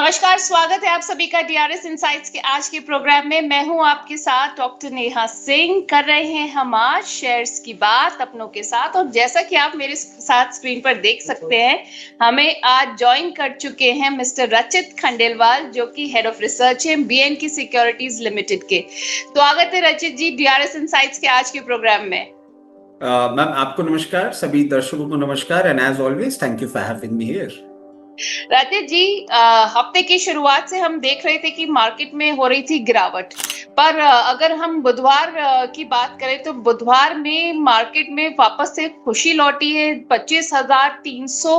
नमस्कार, स्वागत है आप सभी का डीआरएस इनसाइट्स के आज के प्रोग्राम में। मैं हूं आपके साथ डॉक्टर नेहा सिंह। कर रहे हैं हम आज शेयर्स की बात अपनों के साथ, और जैसा कि आप मेरे साथ स्क्रीन पर देख सकते हैं, हमें आज ज्वाइन कर चुके हैं मिस्टर रचित खंडेलवाल, जो कि हेड ऑफ रिसर्च है बीएनके सिक्योरिटीज लिमिटेड के। स्वागत है रचित जी डीआरएस इनसाइट्स के आज के प्रोग्राम में। मैम, आपको नमस्कार, सभी दर्शकों को नमस्कार, and as always thank you for having me here. Rajesh ji, हफ्ते की शुरुआत से हम देख रहे थे कि मार्केट में हो रही थी गिरावट, पर अगर हम बुधवार की बात करें तो बुधवार में मार्केट में वापस से खुशी लौटी है। 25,300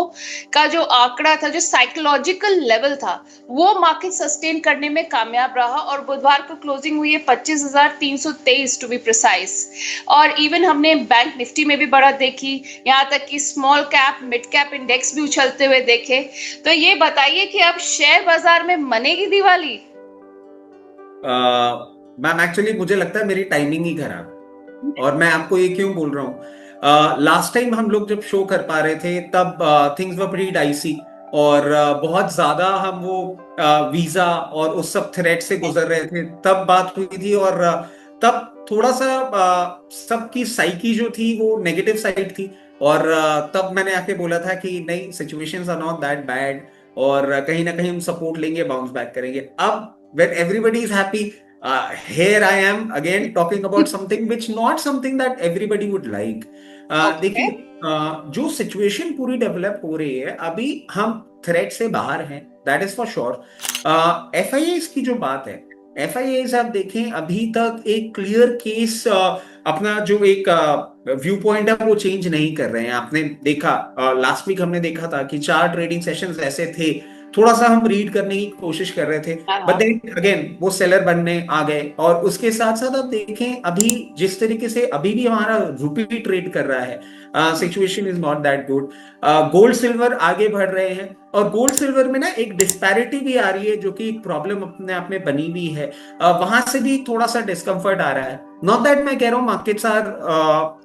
का जो आंकड़ा था, जो साइकोलॉजिकल लेवल था, वो मार्केट सस्टेन करने में कामयाब रहा और बुधवार को क्लोजिंग हुई है 25,323 टू बी प्रिसाइज। और इवन हमने बैंक निफ्टी में भी बढ़त देखी, यहाँ तक कि small cap mid cap index भी उछलते हुए देखे। तो ये बताइए कि अब शेयर बाजार में मनेगी दिवाली? मैम, एक्चुअली मुझे लगता है मेरी टाइमिंग ही खराब, और मैं आपको ये क्यों बोल रहा हूँ। लास्ट टाइम हम लोग जब शो कर पा रहे थे तब थिंग्स वर प्रीटी डाइसी, और बहुत ज्यादा हम वो वीजा और उस सब थ्रेट से गुजर रहे थे, तब बात हुई थी। और तब थोड़ा सा सबकी साइकी जो थी वो नेगेटिव साइड थी, और तब मैंने आके बोला था कि नहीं, situations are not that bad, और कहीं ना कहीं हम सपोर्ट लेंगे, बाउंस बैक करेंगे। अब when everybody is happy, here I am again talking about something which not something that everybody would like. Okay. देखिए, जो सिचुएशन पूरी डेवलप हो रही है, अभी हम थ्रेट से बाहर हैं, that is for sure. FIS की जो बात है, एफआईएस आप देखें, अभी तक एक क्लियर केस अपना जो एक व्यू पॉइंट है वो चेंज नहीं कर रहे हैं। आपने देखा, लास्ट वीक हमने देखा था कि 4 ट्रेडिंग सेशंस ऐसे थे, थोड़ा सा हम रीड करने की कोशिश कर रहे थे, बट हाँ। देन अगेन वो सेलर बनने आ गए। और उसके साथ साथ आप देखें, अभी जिस तरीके से अभी भी हमारा रुपी ट्रेड कर रहा है, situation is not that good. Gold silver आगे बढ़ रहे हैं, और गोल्ड सिल्वर में ना एक डिस्पैरिटी भी आ रही है, जो कि एक प्रॉब्लम अपने आप में बनी हुई है। वहां से भी थोड़ा सा डिस्कम्फर्ट आ रहा है। नॉट दैट मैं कह रहा हूँ markets are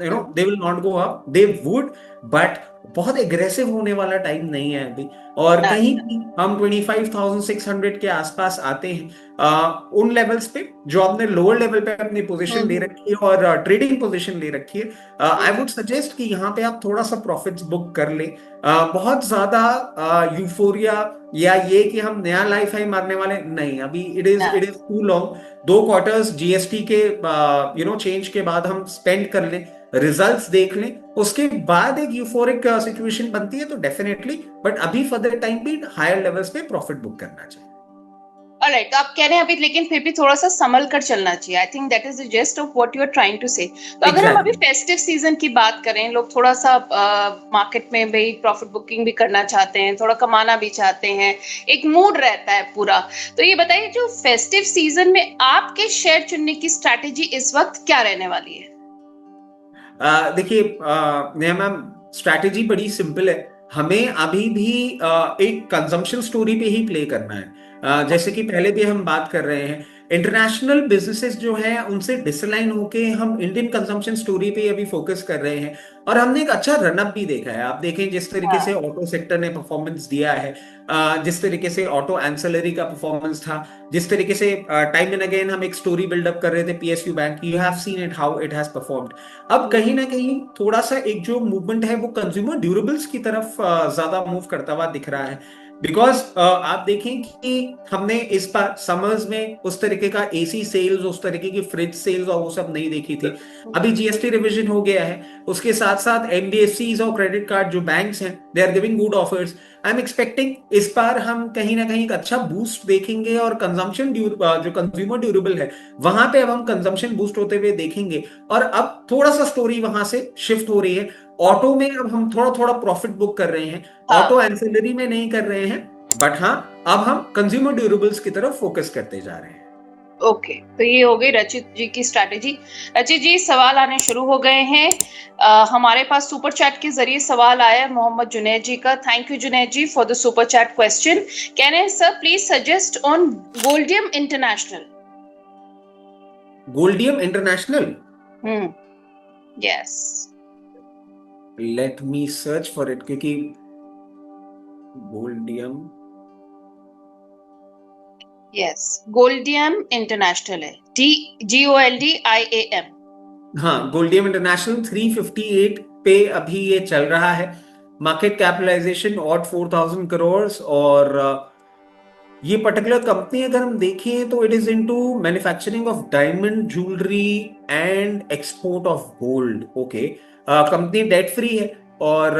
they will not go up, they would, but बहुत एग्रेसिव होने वाला टाइम नहीं है अभी। और हाँ। कहीं भी हम 25,600 के आसपास आते हैं, उन लेवल्स पे जो आपने लोअर लेवल पे अपनी पोजीशन ले हम्म। रखी है और ट्रेडिंग पोजीशन ले रखी है, आई हम्म। वुड सजेस्ट कि यहाँ पे आप थोड़ा सा प्रॉफिट्स बुक कर लें। बहुत ज्यादा यूफोरिया या ये कि हम नया लाइफ हाई मारने वाले नहीं, अभी it is too long. 2 quarters GST के चेंज के बाद हम स्पेंड कर लें, रिजल्ट्स देख लें, उसके बाद एक यूफोरिक सिचुएशन बनती है तो डेफिनेटली, बट अभी फॉर द टाइम भी हायर लेवल्स पे प्रॉफिट बुक करना चाहिए। ऑलराइट, आप कह रहे हैं अभी, लेकिन फिर भी थोड़ा सा संभल कर चलना चाहिए। I think that is the gist of what you are trying to say. तो अगर हम अभी एग्जैक्टली। फेस्टिव सीजन की बात करें, लोग थोड़ा सा मार्केट में भाई प्रॉफिट बुकिंग भी करना चाहते हैं, थोड़ा कमाना भी चाहते हैं, एक मूड रहता है पूरा। तो ये बताइए, जो फेस्टिव सीजन में आपके शेयर चुनने की स्ट्रैटेजी इस वक्त क्या रहने वाली है? देखिए, नेहा मैम, स्ट्रैटेजी बड़ी सिंपल है। हमें अभी भी एक कंजम्पशन स्टोरी पे ही प्ले करना है। जैसे कि पहले भी हम बात कर रहे हैं, इंटरनेशनल बिजनेसेस जो हैं उनसे डिसलाइन होके हम इंडियन कंजम्पशन स्टोरी पे अभी फोकस कर रहे हैं। और हमने एक अच्छा रनअप भी देखा है। आप देखें जिस तरीके से हाँ। ऑटो सेक्टर ने परफॉर्मेंस दिया है, जिस तरीके से ऑटो एंसेलरी का परफॉर्मेंस था, जिस तरीके से टाइम एंड अगेन हम एक स्टोरी बिल्डअप कर रहे थे PSU bank, you have seen it how it has performed. अब कहीं ना कहीं थोड़ा सा एक जो मूवमेंट है वो कंज्यूमर ड्यूरेबल्स की तरफ ज्यादा मूव करता हुआ दिख रहा है। बिकॉज आप देखें कि हमने इस बार समर्स में उस तरीके का एसी सेल्स, उस तरीके की फ्रिज सेल्स और वो सब नहीं देखी थी। अभी जीएसटी रिवीजन हो गया है, उसके साथ साथ एनबीएफसीज और क्रेडिट कार्ड जो बैंक्स हैं, they are giving good offers. I am expecting इस बार हम कहीं ना कहीं एक अच्छा बूस्ट देखेंगे, और कंजम्पशन जो कंज्यूमर ड्यूरेबल है वहां पे अब हम कंजम्पशन बूस्ट होते हुए देखेंगे। और अब थोड़ा सा स्टोरी वहां से शिफ्ट हो रही है। ऑटो में अब हम थोड़ा थोड़ा प्रॉफिट बुक कर रहे हैं, हाँ। ऑटो एंसिलरी में नहीं कर रहे हैं, बट हाँ, अब हम कंज्यूमर ड्यूरेबल्स की तरफ फोकस करते जा रहे हैं। ओके, तो ये हो गई रचित जी की स्ट्रैटेजी। रचित जी, सवाल आने शुरू हो गए हैं। हमारे पास सुपर चैट के जरिए सवाल आया है मोहम्मद जुनैद जी का। Thank you Junaid ji for the super chat question. कह रहे हैं, sir please suggest on Goldiam International. Goldiam International. Hmm. Yes. Let me search for it, क्योंकि गोल्डियम यस, गोल्डियम इंटरनेशनल है, GOLDIAM। हाँ, गोल्डियम इंटरनेशनल 358 पे अभी ये चल रहा है। मार्केट कैपिटलाइजेशन और 4000 करोड़। और ये पर्टिकुलर कंपनी अगर हम देखें तो it is into manufacturing of diamond jewellery and export of gold. Okay, company debt free है और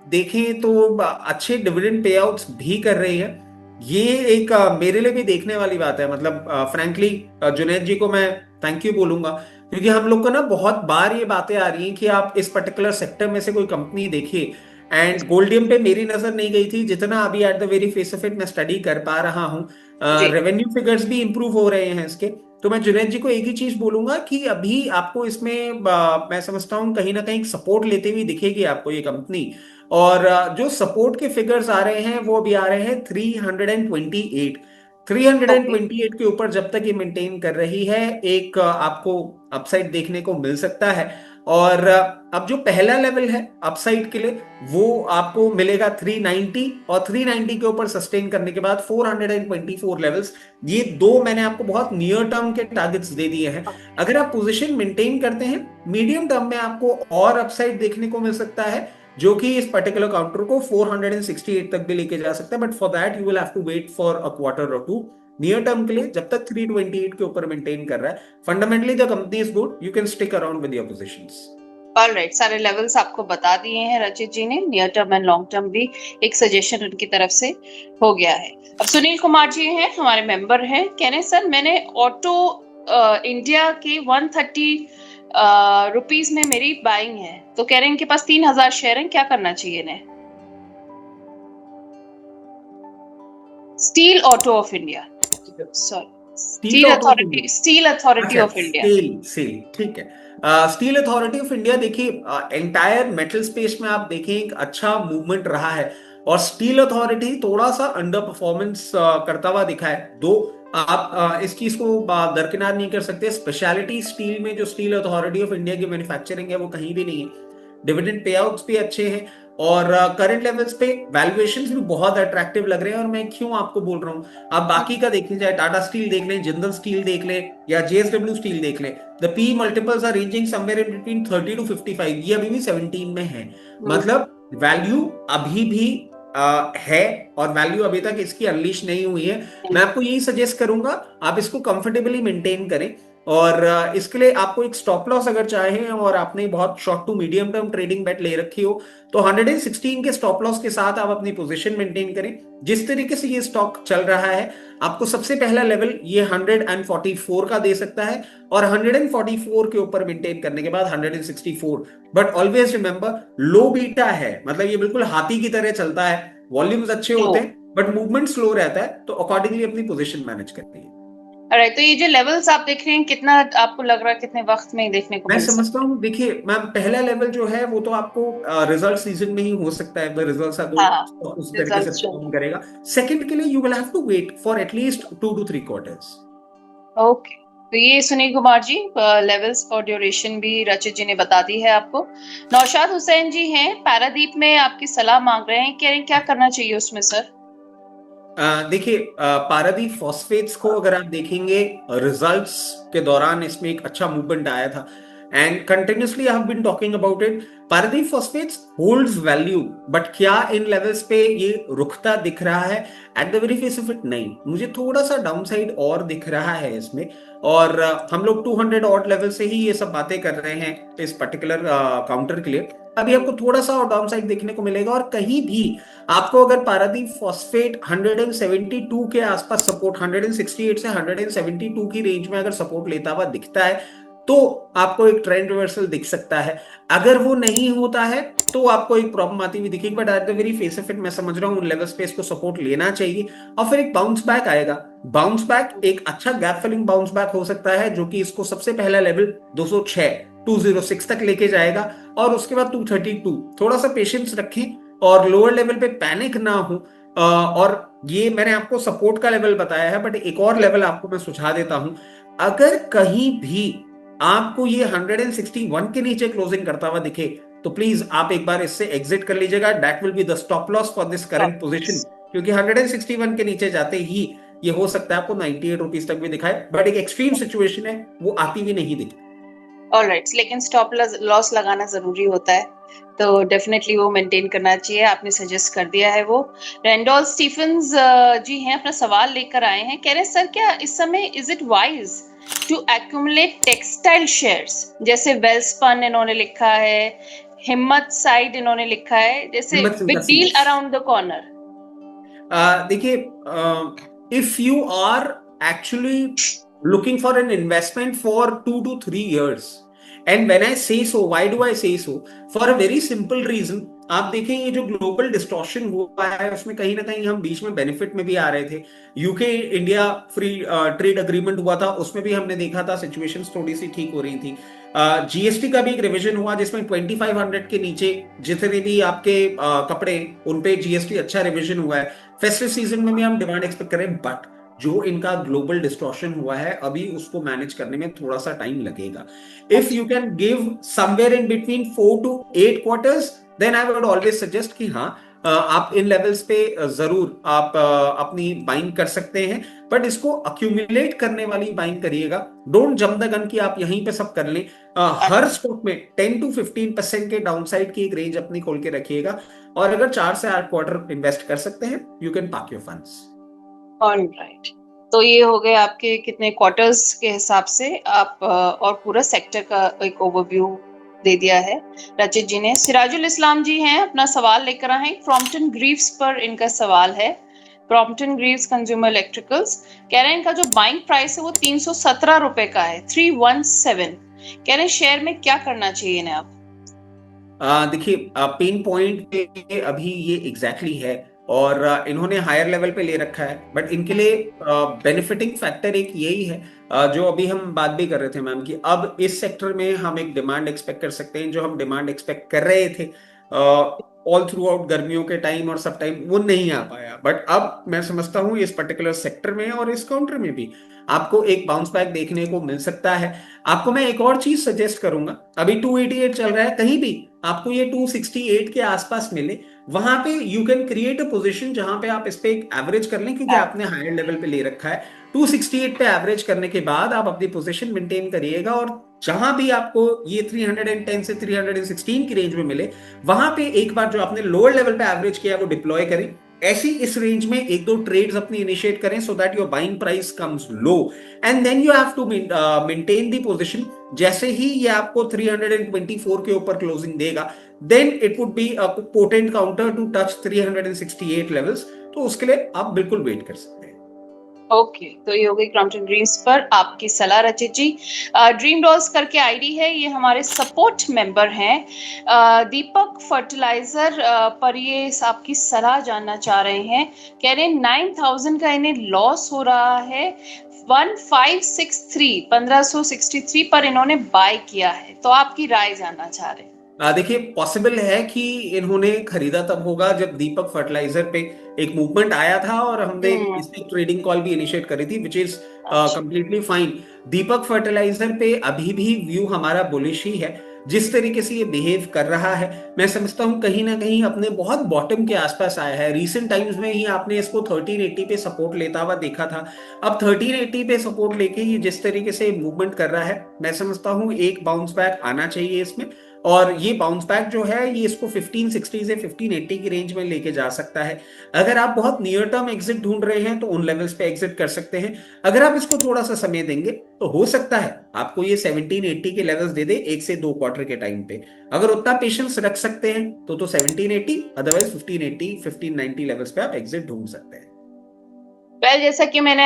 देखें तो अच्छे डिविडेंड पे आउट्स भी कर रही है। ये एक मेरे लिए भी देखने वाली बात है। मतलब फ्रैंकली जुनैद जी को मैं थैंक यू बोलूंगा, क्योंकि हम लोग को ना बहुत बार ये बातें आ रही हैं कि आप इस पर्टिकुलर सेक्टर में से कोई कंपनी देखिए, एंड गोल्डियम पे मेरी नजर नहीं गई थी जितना अभी eight the very face of it मैं स्टडी कर पा रहा हूँ। जी। रेवेन्यू फिगर्स भी इंप्रूव हो रहे हैं इसके। तो मैं जुनैद जी को एक ही चीज बोलूंगा कि अभी आपको इसमें मैं समझता हूँ कहीं ना कहीं सपोर्ट लेते हुए दिखेगी आपको ये कंपनी। और जो सपोर्ट के फिगर्स आ रहे हैं वो अभी आ रहे हैं 328। ओके। 328 के ऊपर जब तक ये मेंटेन कर रही है, एक आपको अपसाइड देखने को मिल सकता है। और अब जो पहला लेवल है अपसाइड के लिए वो आपको मिलेगा 390, और 390 के ऊपर सस्टेन करने के बाद 424 लेवल्स। ये दो मैंने आपको बहुत नियर टर्म के टारगेट्स दे दिए हैं। अगर आप पोजीशन मेंटेन करते हैं, मीडियम टर्म में आपको और अपसाइड देखने को मिल सकता है, जो कि इस पर्टिकुलर काउंटर को 468 तक भी लेके जा सकता है। But for that you will have to wait for a quarter or two. Near term के लिए जब तक 328 के ऊपर मेंटेन कर रहा है, fundamentally the company is good, you can stick around with your positions. Alright, सारे लेवल्स आपको बता दिए हैं रचित जी ने, near term and long term भी एक सजेशन उनकी तरफ से हो गया है। अब सुनील कुमार जी हैं, हमारे मेंबर हैं, कह रहे हैं सर मैंने ऑटो इंडिया के 130 रुपीज में मेरी बाइंग है, तो कह रहे हैं इनके पास 3000 शेयर हैं, क्या करना चाहिए इन्हें? Steel auto of India, sorry, steel authority अच्छा, ऑफ इंडिया। सेल सेल ठीक है। स्टील अथॉरिटी ऑफ इंडिया देखिए, एंटायर मेटल स्पेस में आप देखें एक अच्छा मूवमेंट रहा है, और स्टील अथॉरिटी थोड़ा सा अंडर परफॉर्मेंस करता हुआ दिखा है। दो आप इस चीज को दरकिनार नहीं कर सकते, स्पेशलिटी स्टील में जो स्टील अथॉरिटी ऑफ इंडिया की मैन्युफैक्चरिंग है वो कहीं भी नहीं है। डिविडेंड पे आउट्स भी अच्छे हैं, और करंट लेवल्स पे वैल्यूएशंस भी बहुत अट्रैक्टिव लग रहे हैं। और मैं क्यों आपको बोल रहा हूँ, आप बाकी का देखने जाए, टाटा स्टील देख लें, जिंदल स्टील देख लें, या जेएसडब्ल्यू स्टील देख लें, the P multiples are ranging somewhere in between 30 to 55। ये अभी भी 17 में है। मतलब वैल्यू अभी भी है, और वैल्यू अभी तक इसकी अनलीश नहीं हुई है। मैं आपको यही सजेस्ट करूंगा, आप इसको कंफर्टेबली मेंटेन करें। और इसके लिए आपको एक स्टॉप लॉस अगर चाहें, और आपने बहुत short to medium term trading bet ले रखी हो, तो 116 के स्टॉप लॉस के साथ आप अपनी पोजीशन मेंटेन करें। जिस तरीके से ये स्टॉक चल रहा है, आपको सबसे पहला लेवल ये 144 का दे सकता है, और 144 के ऊपर मेंटेन करने के बाद 164। But always remember, low beta है, मतलब ये बिल्कुल हाथी की तरह चलता है। वॉल्यूम्स अच्छे होते हैं बट मूवमेंट स्लो रहता है, तो अकॉर्डिंगली अपनी पोजीशन मैनेज करती है। राइट, तो ये जो लेवल्स आप देख रहे हैं, कितना आपको लग रहा है कितने वक्त में देखने को मैं मिल समझता सकता हूँ, देखिए मैम, पहला लेवल जो है वो तो आपको रिजल्ट सीजन में ही हो सकता है। रिजल्ट्स आर है? गुड, हाँ, उस तरीके से रिजल्ट्स जो। परफॉर्म करेगा। सेकंड के लिए you will have to wait for at least 2 to 3 quarters. Okay, तो ये सुनील कुमार जी लेवल्स और ड्यूरेशन भी रचित जी ने बता दी है आपको। नौशाद हुसैन जी हैं, पारादीप में आपकी सलाह मांग रहे हैं, कह रहे हैं क्या करना चाहिए उसमें सर? देखिए, पारादीप फॉस्फेट्स को अगर आप देखेंगे, रिजल्ट्स के दौरान इसमें एक अच्छा मूवमेंट आया था, and continuously I have been talking about it. Paradeep phosphates holds value, but क्या इन लेवल्स पे ये रुकता दिख रहा है? At the very face of it नहीं, मुझे थोड़ा सा डाउनसाइड और दिख रहा है इसमें। और हम लोग 200 ऑड लेवल से ही ये सब बातें कर रहे हैं इस पर्टिकुलर काउंटर के लिए। अभी आपको थोड़ा सा और डाउनसाइड देखने को मिलेगा, और कहीं भी आपको अगर पारादीप फॉस्फेट 172 के आसपास सपोर्ट, 168 से 172 की रेंज में अगर सपोर्ट लेता हुआ दिखता है, तो आपको एक ट्रेंड रिवर्सल दिख सकता है। अगर वो नहीं होता है तो आपको एक प्रॉब्लम आती हुई दिखेगी। But at the very face of it मैं समझ रहा हूं उन लेवल्स पे इसको सपोर्ट लेना चाहिए, और फिर एक बाउंस बैक आएगा। बाउंस बैक एक अच्छा गैप फिलिंग बाउंस बैक हो सकता है, जो कि इसको सबसे पहला लेवल 206 206 तक लेके जाएगा, और उसके बाद 232। थोड़ा सा पेशेंस रखें, और लोअर लेवल पे पैनिक ना हो। और ये मैंने आपको सपोर्ट का लेवल बताया है, बट एक और लेवल आपको मैं सुझा देता हूं। अगर कहीं भी आपको ये 161 के नीचे क्लोजिंग करता हुआ दिखे, तो प्लीज आप एक बार इससे एग्जिट कर लीजिएगा। That will be the stop loss for this current position, क्योंकि 161 के नीचे जाते ही ये हो सकता है आपको 98 रुपीज तक भी दिखाए, बट एक एक्सट्रीम सिचुएशन है, वो आती भी नहीं दिखी। ऑलराइट, लेकिन स्टॉप लॉस लगाना जरूरी होता है, तो डेफिनेटली वो मेंटेन करना चाहिए। आपने सजेस्ट कर दिया है वो। रेंडोल स्टीफन्स जी हैं, अपना सवाल लेकर आए हैं। कह रहे हैं सर, क्या इस समय is it wise to accumulate textile shares? जैसे वेलस्पन इन्होंने लिखा है, हिम्मत साइड इन्होंने लिखा है, जैसे big deal around the corner. देखिए, if you are actually looking for an investment for 2 to 3 years, and when I say so, why do I say so? For a very simple reason. आप देखें, ये जो global distortion हुआ है उसमें कहीं ना कहीं हम बीच में बेनिफिट में भी आ रहे थे। UK India free trade agreement हुआ था, उसमें भी हमने देखा था सिचुएशंस थोड़ी सी ठीक हो रही थी। जीएसटी का भी एक रिवीजन हुआ जिसमें 2500 के नीचे जितने भी आपके कपड़े, उन पे जीएसटी अच्छा रिवीजन हुआ है। फेस्टिव सीजन में भी हम डिमांड एक्सपेक्ट करें, बट जो इनका ग्लोबल डिस्टॉर्शन हुआ है अभी उसको मैनेज करने में थोड़ा सा टाइम लगेगा। If you can give somewhere in between 4 to 8 quarters, then I would always suggest कि हाँ, आप इन लेवल्स पे जरूर आप अपनी बाइंग कर सकते हैं, बट इसको अक्यूमुलेट करने वाली बाइंग करिएगा। डोंट जंप द गन कि आप यहीं पे सब कर लें। हर स्टॉक में 10 to 15% के डाउनसाइड की एक रेंज अपनी खोल के रखिएगा, और अगर 4 से 8 क्वार्टर इन्वेस्ट कर सकते हैं, you can park your funds. Alright, तो ये हो गए आपके कितने क्वार्टर्स के हिसाब से आप और पूरा सेक्टर का एक ओवरव्यू दे दिया है रचित जी ने। सिराजुल इस्लाम जी हैं, अपना सवाल लेकर आए हैं। क्रॉम्पटन ग्रीव्स पर इनका सवाल है। क्रॉम्पटन ग्रीव्स कंज्यूमर इलेक्ट्रिकल्स, कह रहे हैं इनका जो बाइंग प्राइस है वो 317 रुपए का है, 317। कह रहे हैं शेयर में क्या करना चाहिए इन्हें आप? देखिए, पेन पॉइंट पे अभी ये एग्जैक्टली है, और इन्होंने हायर लेवल पे ले रखा है, बट इनके लिए बेनिफिटिंग फैक्टर एक यही है, जो अभी हम बात भी कर रहे थे मैम, कि अब इस सेक्टर में हम एक डिमांड एक्सपेक्ट कर सकते हैं। जो हम डिमांड एक्सपेक्ट कर रहे थे ऑल थ्रू आउट गर्मियों के टाइम और सब टाइम, वो नहीं आ पाया, बट अब मैं समझता हूँ इस पर्टिकुलर सेक्टर में और इस काउंटर में भी आपको एक बाउंस बैक देखने को मिल सकता है। आपको मैं एक और चीज सजेस्ट करूंगा, अभी 288 चल रहा है, कहीं भी आपको ये 268 के आसपास मिले, वहां पे you can create a position जहां पे आप इस पे एक एवरेज कर लें, क्योंकि आपने हायर लेवल पे ले रखा है। 268 पे एवरेज करने के बाद आप अपनी पोजीशन मेंटेन करिएगा, और जहां भी आपको ये 310 से 316 की रेंज में मिले, वहां पे एक बार जो आपने लोअर लेवल पे एवरेज किया वो डिप्लॉय करें। ऐसी इस रेंज में 1-2 ट्रेड्स अपनी इनिशिएट करें, so that your buying price comes low, and then you have to maintain the position. जैसे ही ये आपको 324 के ऊपर क्लोजिंग देगा, then it would be a potent counter to touch 368 levels, तो उसके लिए आप बिल्कुल वेट कर सकते हैं। ओके, तो ये हो गई क्रॉम्पटन ग्रीव्स पर आपकी सलाह रचित जी। ड्रीम डॉल्स करके आईडी है, ये हमारे सपोर्ट मेंबर हैं। दीपक फर्टिलाइजर पर ये आपकी सलाह जानना चाह रहे हैं। कह रहे हैं 9000 का इन्हें लॉस हो रहा है, 1563 पर इन्होंने बाय किया है, तो आपकी राय जानना चाह रहे हैं। देखिए, पॉसिबल है कि इन्होंने खरीदा तब होगा जब दीपक फर्टिलाइजर पे एक मूवमेंट आया था, और हमने इस पे ट्रेडिंग कॉल भी इनिशिएट करी थी, which is completely fine. Deepak fertiliser पे अभी भी व्यू हमारा बुलिश ही है। जिस तरीके से ये बिहेव कर रहा है, मैं समझता हूं कहीं ना कहीं अपने बहुत बॉटम के आसपास आया है। रीसेंट टाइम्स में ही आपने इसको 1380 पे सपोर्ट लेता हुआ देखा था। अब 1380 पे सपोर्ट लेके ये जिस तरीके से मूवमेंट कर रहा है, मैं समझता हूं एक बाउंस बैक आना चाहिए इसमें, और ये बाउंस बैक जो है ये इसको 1560 से 1580 की रेंज में लेके जा सकता है। अगर आप बहुत नियर टर्म एग्जिट ढूंढ रहे हैं तो उन लेवल्स पे एग्जिट कर सकते हैं। अगर आप इसको थोड़ा सा समय देंगे तो हो सकता है आपको ये 1780 के लेवल्स दे दे 1 से 2 क्वार्टर के टाइम पे। अगर उतना पेशेंस रख सकते हैं तो 1780, अदरवाइज 1580 1590 लेवल्स पे आप एग्जिट ढूंढ सकते हैं। जैसा कि मैंने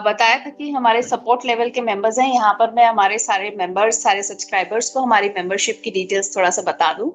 बताया था कि हमारे सपोर्ट लेवल के मेंबर्स हैं, यहाँ पर मैं हमारे सारे मेंबर्स, सारे सब्सक्राइबर्स को हमारी मेंबरशिप की डिटेल्स थोड़ा सा बता दूं।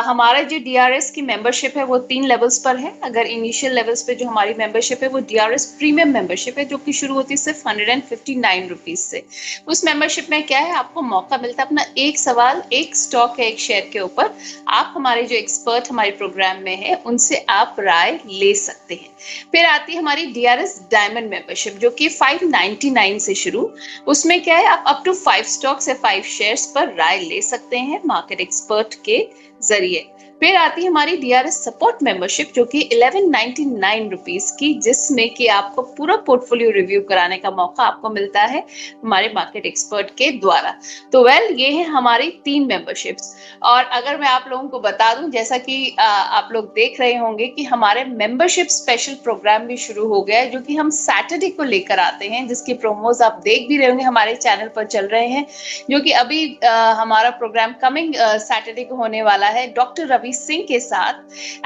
हमारा जो डीआरएस की मेंबरशिप है वो 3 लेवल्स पर है। अगर इनिशियल लेवल्स पे जो हमारी मेंबरशिप है वो डीआरएस प्रीमियम मेंबरशिप है, जो कि शुरू होती है सिर्फ 159 रुपीज से। उस मेंबरशिप में क्या है, आपको मौका मिलता है अपना एक सवाल, एक स्टॉक है, एक शेयर के ऊपर आप हमारे जो एक्सपर्ट हमारे प्रोग्राम में है उनसे आप राय ले सकते हैं। फिर आती है हमारी डीआरएस डायमंड मेंबरशिप, जो कि 599 से शुरू। उसमें क्या है, आप अप टू 5 स्टॉक्स या 5 शेयर्स पर राय ले सकते हैं मार्केट एक्सपर्ट के जरिए। फिर आती है हमारी DRS सपोर्ट मेंबरशिप जो कि 1199 रुपीस की, जिसमें कि आपको पूरा पोर्टफोलियो रिव्यू कराने का मौका आपको मिलता है हमारे मार्केट एक्सपर्ट के द्वारा। तो ये है हमारी 3 मेंबरशिप्स। और अगर मैं आप लोगों को बता दूं, जैसा कि आप लोग देख रहे होंगे कि हमारे मेंबरशिप स्पेशल प्रोग्राम भी शुरू हो गया है, जो कि हम सैटरडे को लेकर आते हैं, जिसकी प्रोमोज आप देख भी रहे होंगे हमारे चैनल पर चल रहे हैं, जो कि अभी हमारा प्रोग्राम कमिंग सैटरडे को होने वाला है डॉक्टर रवि सिंह के साथ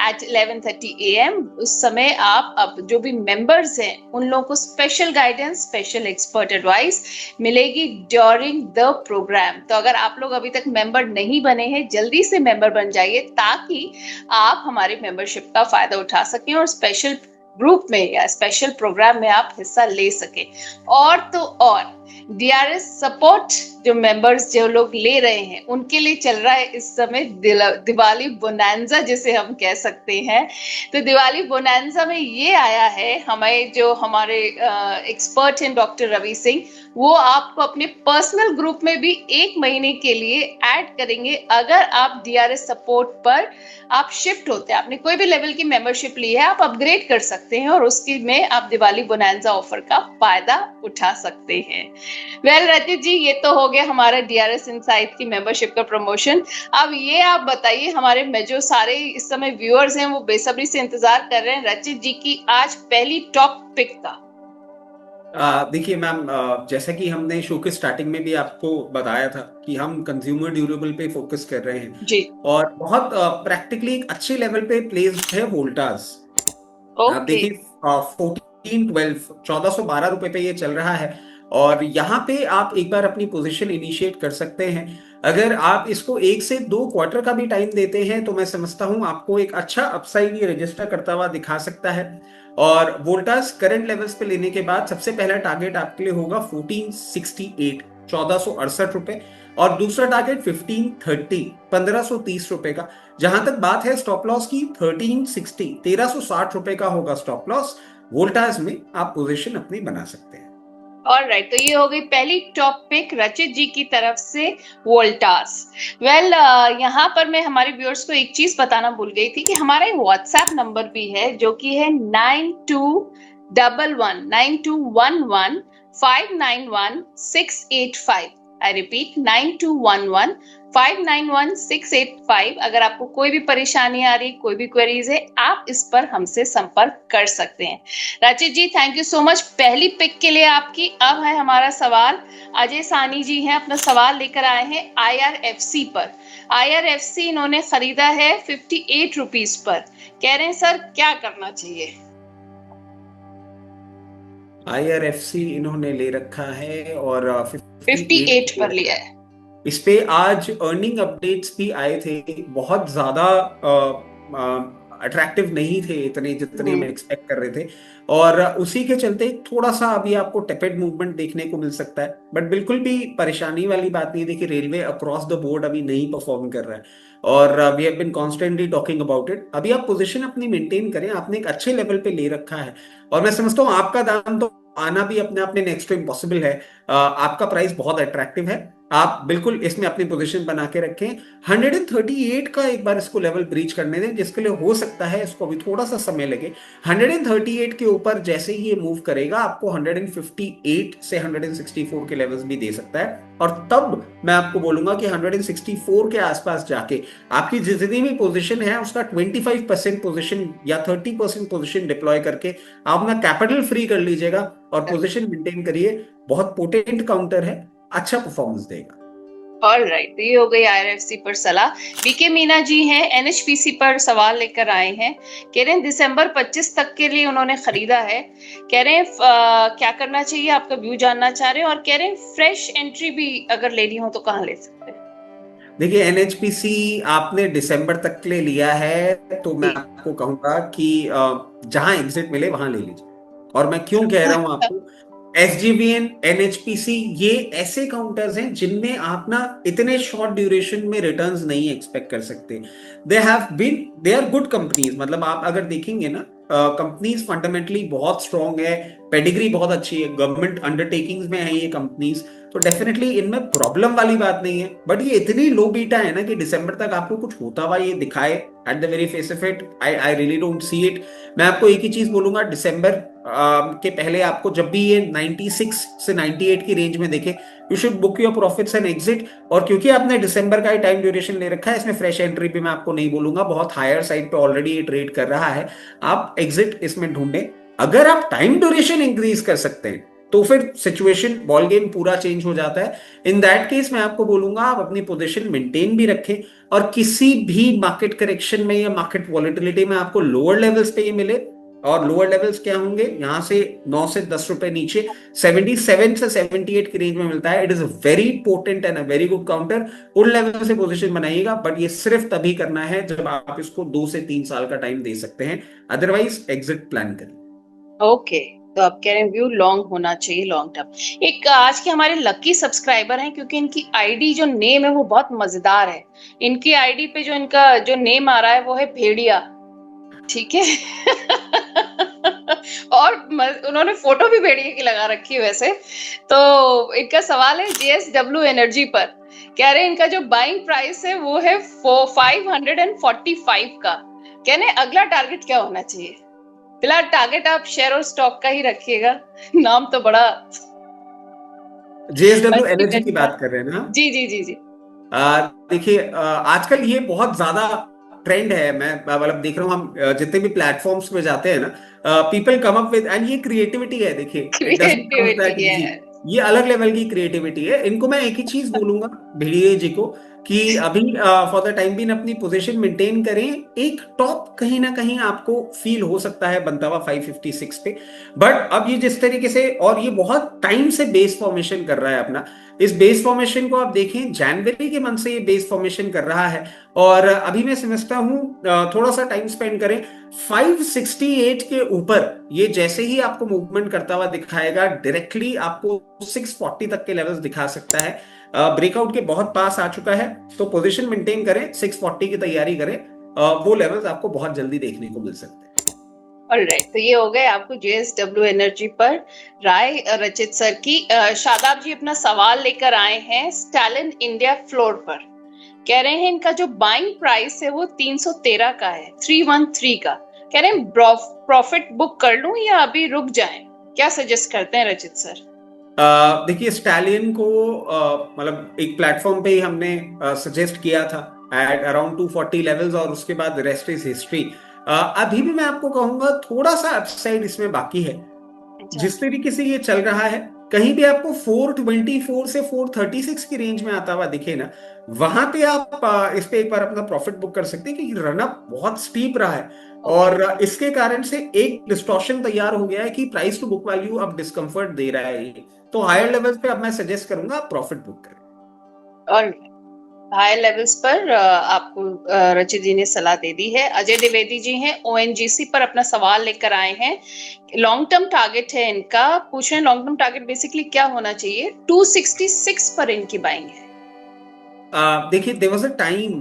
एट 11:30 AM। उस समय आप अब जो भी मेंबर्स हैं उन लोगों को special guidance, special expert advice मिलेगी ड्यूरिंग द प्रोग्राम। तो अगर आप लोग अभी तक मेंबर नहीं बने हैं, जल्दी से मेंबर बन जाइए ताकि आप हमारी मेंबरशिप का फायदा उठा सकें और स्पेशल ग्रुप में या स्पेशल प्रोग्राम में आप हिस्सा ले सके। और तो और DRS सपोर्ट जो मेंबर्स जो लोग ले रहे हैं उनके लिए चल रहा है इस समय दिवाली बोनांजा, जिसे हम कह सकते हैं। तो दिवाली बोनांजा में ये आया है, हमें जो हमारे एक्सपर्ट हैं डॉक्टर रवि सिंह, वो आपको अपने पर्सनल ग्रुप में भी 1 महीने के लिए ऐड करेंगे अगर आप DRS सपोर्ट पर आप शिफ्ट होते हैं। आपने कोई भी लेवल की मेंबरशिप ली है, आप अपग्रेड कर सकते हैं और उसकी में आप दिवाली बोनांजा ऑफर का फायदा उठा सकते हैं। रचित जी, ये तो हो गया हमारा DRS इनसाइट की मेंबरशिप का प्रमोशन। अब ये आप बताइए, हमारे में जो सारे इस समय व्यूअर्स हैं वो बेसब्री से इंतजार कर रहे हैं रचित जी की आज पहली टॉप पिक का। देखिए मैम, जैसा कि हमने शो के स्टार्टिंग में भी आपको बताया था कि हम कंज्यूमर ड्यूरेबल पे फोकस कर रहे हैं जी, और बहुत प्रैक्टिकली एक अच्छे लेवल पे प्लेस्ड है वोल्टास। आप देखिए 1412 रुपए पे ये चल रहा है और यहाँ पे आप एक बार अपनी पोजीशन इनिशिएट कर सकते हैं। अगर आप इसको 1 से 2 क्वार्टर का भी टाइम देते हैं तो मैं समझता हूं आपको एक अच्छा अपसाइड ये रजिस्टर करता हुआ दिखा सकता है। और वोल्टास करंट लेवल्स पे लेने के बाद सबसे पहला टारगेट आपके लिए होगा 1468, 1468 रुपए, और दूसरा टारगेट 1530, 1530 रुपए का। जहां तक बात है स्टॉप लॉस की, 1360, 1360 रुपए का होगा स्टॉप लॉस। वोल्टास में आप पोजीशन अपनी बना सकते हैं। ऑलराइट, तो ये हो गई पहली टॉप पिक रचित जी की तरफ से, वोल्टास। यहाँ पर मैं हमारे व्यूअर्स को एक चीज बताना भूल गई थी कि हमारा एक व्हाट्सएप नंबर भी है जो कि है 9211591685। I repeat 9211591685। अगर आपको कोई भी परेशानी आ रही, कोई भी क्वेरीज है, आप इस पर हमसे संपर्क कर सकते हैं। राचित जी, थैंक यू सो मच पहली पिक के लिए आपकी। अब है हमारा सवाल, अजय सानी जी हैं, अपना सवाल लेकर आए हैं IRFC पर। IRFC इन्होंने खरीदा है 58 रुपीज पर। कह रहे हैं सर क्या करना चाहिए? IRFC इन्होंने ले रखा है और 58 पर लिया है। इस पे आज अर्निंग अपडेट्स भी आए थे, बहुत ज्यादा अट्रैक्टिव नहीं थे इतने जितने हम एक्सपेक्ट कर रहे थे, और उसी के चलते थोड़ा सा अभी आपको टेपेड मूवमेंट देखने को मिल सकता है। बट बिल्कुल भी परेशानी वाली बात नहीं है। देखिए रेलवे अक्रॉस द बोर्ड अभी नहीं परफॉर्म कर रहा है और we have been constantly talking about it. अभी आप पोजीशन अपनी मेंटेन करें, आपने एक अच्छे लेवल पे ले रखा है और मैं समझता हूँ आपका दाम तो आना भी अपने आप में नेक्स्ट टू इम्पॉसिबल है। आपका प्राइस बहुत अट्रैक्टिव है, आप बिल्कुल इसमें अपनी पोजीशन बना के रखें। 138 का एक बार इसको लेवल ब्रीच करने दें, जिसके लिए हो सकता है इसको अभी थोड़ा सा समय लगे। 138 के ऊपर जैसे ही ये मूव करेगा आपको 158 से 164 के लेवल्स भी दे सकता है, और तब मैं आपको बोलूंगा कि 164 के आसपास जाके आपकी जितनी भी पोजीशन है उसका 25% पोजीशन या 30% पोजीशन डिप्लॉय करके आप अपना कैपिटल फ्री कर लीजिएगा और पोजीशन मेंटेन करिए। बहुत पोटेंट काउंटर है, अच्छा परफॉर्मेंस देगा। ऑलराइट, ये हो गई IRFC पर सलाह। बीके मीना जी हैं, NHPC पर सवाल लेकर आए हैं। कह रहे हैं दिसंबर 25 तक के लिए उन्होंने खरीदा है। कह रहे हैं क्या करना चाहिए, आपका व्यू जानना चाह रहे हैं, और कह रहे हैं फ्रेश एंट्री भी अगर लेनी हो तो कहाँ ले सकते हैं? देखिए NHPC आपने दिसंबर तक के लिए लिया है तो मैं आपको कहूंगा कि जहां एग्जिट मिले वहां ले लीजिए। और मैं क्यों कह रहा हूं आपको, SGBN, NHPC ये ऐसे काउंटर्स हैं जिनमें आप ना इतने शॉर्ट ड्यूरेशन में रिटर्न्स नहीं एक्सपेक्ट कर सकते। दे आर गुड कंपनीज, मतलब आप अगर देखेंगे ना कंपनीज फंडामेंटली बहुत स्ट्रांग है, पेडिग्री बहुत अच्छी है, गवर्नमेंट अंडरटेकिंग्स में है ये कंपनीज, तो डेफिनेटली इनमें प्रॉब्लम वाली बात नहीं है, बट ये इतनी लो बीटा है ना कि दिसंबर तक आपको कुछ होता हुआ ये दिखाए eight the very face of it, I really don't see it. मैं आपको एक ही चीज बोलूंगा, दिसंबर के पहले आपको जब भी ये 96 से 98 की रेंज में देखे, you should book your profits and exit. और क्योंकि आपने दिसंबर का ही टाइम ड्यूरेशन ले रखा है, इसमें फ्रेश एंट्री भी मैं आपको नहीं बोलूंगा, बहुत हायर साइड पे ऑलरेडी ये ट्रेड कर रहा है, आप एग्जिट इसमें ढूंढें। अगर आप टाइम ड्यूरेशन इंक्रीज कर सकते हैं तो फिर सिचुएशन बॉल गेम पूरा चेंज हो जाता है। इन दैट केस मैं आपको बोलूंगा आप अपनी पोजीशन मेंटेन भी रखें, और किसी भी मार्केट करेक्शन में या मार्केट वॉलिटिलिटी में आपको लोअर लेवल्स पे ये मिले, और लोअर लेवल्स क्या होंगे, यहां से 9 से 10 रुपए नीचे 77 से 78 की रेंज में मिलता है। It is a very potent and a very good counter. उन लेवल से पोजीशन बनाइएगा, बट ये सिर्फ तभी करना है जब आप इसको 2 से 3 साल का टाइम दे सकते हैं, अदरवाइज एग्जिट प्लान करिए। ओके, तो आप कह रहे हैं व्यू लॉन्ग होना चाहिए, लॉन्ग टर्म। एक आज के हमारे लकी सब्सक्राइबर हैं, क्योंकि इनकी आईडी जो नेम है वो बहुत मजेदार है। इनकी आईडी पे जो इनका जो नेम आ रहा है वो है भेड़िया, ठीक है। और उन्होंने फोटो भी भेड़िए की लगा रखी है वैसे। तो इनका सवाल है JSW एनर्जी पर, कह रहे हैं इनका जो बाइंग प्राइस है वो है 545 का। कह रहे हैं अगला टारगेट क्या होना चाहिए? फिलहाल टारगेट आप शेयर और स्टॉक का ही रखिएगा, नाम तो बड़ा। JSW एनर्जी की बात कर रहे हैं ना? जी जी जी जी। देखिए, आजकल ये बहुत ज्यादा ट्रेंड है। मैं मतलब देख रहा हूँ, हम जितने भी प्लेटफॉर्म्स पे जाते हैं ना, people come up with, and ये क्रिएटिविटी है। देखिए, it doesn't come that creativity easy. है। ये अलग लेवल की क्रिएटिविटी है। इनको मैं एक ही चीज बोलूंगा भिड़िए जी को, कि अभी फॉर द टाइम बीइंग अपनी पोजीशन मेंटेन करें। एक टॉप कहीं ना कहीं आपको फील हो सकता है बनता हुआ 556 पे, बट अब ये जिस तरीके से, और ये बहुत टाइम से बेस फॉर्मेशन कर रहा है अपना, इस बेस फॉर्मेशन को आप देखें, जनवरी के मंथ से ये बेस फॉर्मेशन कर रहा है, और अभी मैं समझता हूं थोड़ा सा टाइम स्पेंड करें। 568 के ऊपर ये जैसे ही आपको मूवमेंट करता हुआ दिखाएगा, डायरेक्टली आपको 640 तक के लेवल्स दिखा सकता है। ब्रेकआउट के बहुत पास आ चुका है, तो पोजीशन मेंटेन करें, 640 की तैयारी करें। वो लेवल्स आपको बहुत जल्दी देखने को मिल सकते हैं। ऑलराइट, तो ये हो गए आपको JSW एनर्जी पर राय रचित सर की। शादाब जी अपना सवाल लेकर आए हैं स्टालिन इंडिया फ्लोर पर। कह रहे हैं इनका जो बाइंग प्राइस है वो 313 का है, 313 का। कह रहे हैं प्रॉफिट बुक कर लूं या अभी रुक जाएं? क्या सजेस्ट करते हैं रचित सर? देखिए, स्टैलियन को मतलब एक प्लेटफॉर्म पे ही हमने सजेस्ट किया था एट अराउंड 240 लेवल्स, और उसके बाद रेस्ट इज हिस्ट्री। अभी भी मैं आपको कहूंगा थोड़ा सा अपसाइड इसमें बाकी है। जिस तरीके से ये चल रहा है, कहीं भी आपको 424 से 436 की रेंज में आता हुआ दिखे ना, वहां पे आप इस पे एक बार अपना प्रॉफिट बुक कर सकते हैं, क्योंकि रनअप बहुत स्टीप रहा है, और इसके कारण से एक डिस्टॉर्शन तैयार हो गया है कि प्राइस टू बुक वैल्यू अब डिस्कंफर्ट दे रहा है ये। तो हायर लेवल्स पे अब मैं सजेस्ट करूंगा आप प्रॉफिट बुक करें। और हाई लेवल्स पर आपको रचित जी ने सलाह दे दी है। अजय द्विवेदी जी हैं ONGC पर अपना सवाल लेकर आए हैं। लॉन्ग टर्म टारगेट है इनका, पूछ रहे हैं लॉन्ग टर्म टारगेट बेसिकली क्या होना चाहिए? 266 पर इनकी बाइंग है। देखिए, there was a time